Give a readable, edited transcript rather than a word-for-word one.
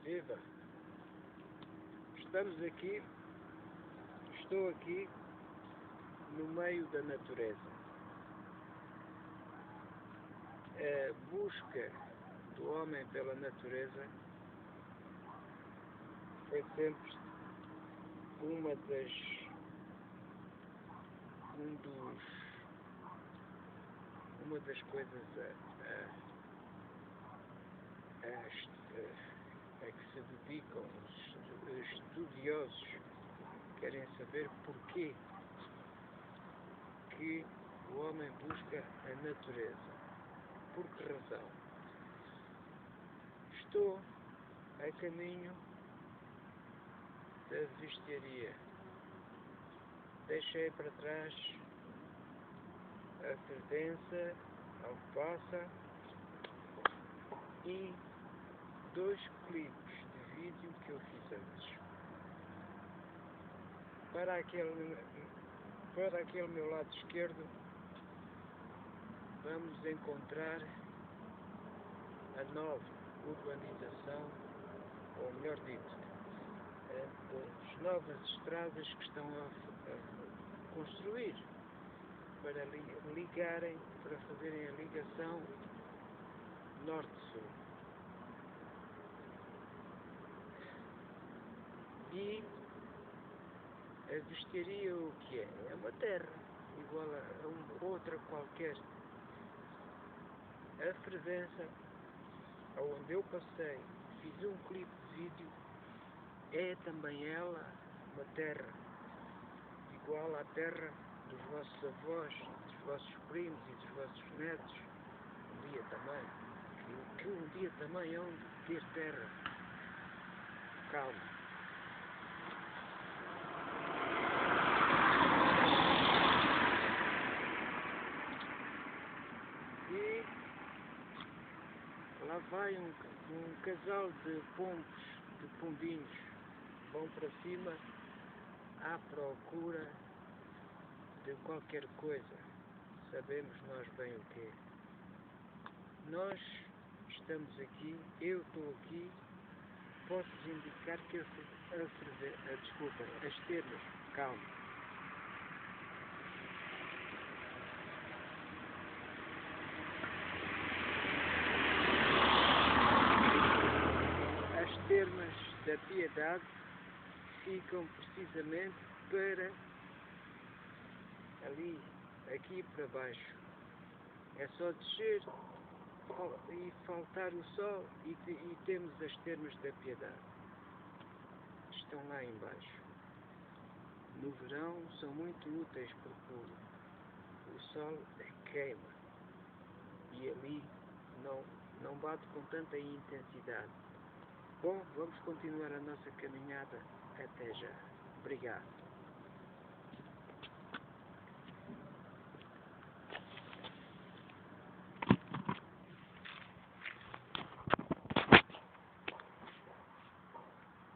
Viva! Estou aqui no meio da natureza. A busca do homem pela natureza foi sempre uma das coisas a que se dedicam os estudiosos. Querem saber porquê que o homem busca a natureza. Por que razão? Estou a caminho da vestiaria. Deixei para trás a credença, a alface e 2 clipes de vídeo que eu fiz antes. Para aquele meu lado esquerdo vamos encontrar a nova urbanização, ou melhor dito, as novas estradas que estão a construir para para fazerem a ligação norte-sul. E a vestiaria o que é? É uma terra, igual a uma outra qualquer. A freguesa, onde eu passei, fiz um clipe de vídeo, é também ela uma terra, igual à terra dos vossos avós, dos vossos primos e dos vossos netos, um dia também, que um dia também hão de ter terra. Calma. E lá vai um casal de pombinhos, vão para cima à procura de qualquer coisa. Sabemos nós bem o que é. Nós estamos aqui, eu estou aqui, posso-vos indicar que as termas, calma. As termas da Piedade ficam precisamente para ali, aqui para baixo. É só descer e faltar o sol e temos as termas da Piedade. Estão lá embaixo. No verão são muito úteis porque o sol queima e ali não bate com tanta intensidade. Bom, vamos continuar a nossa caminhada. Até já. Obrigado.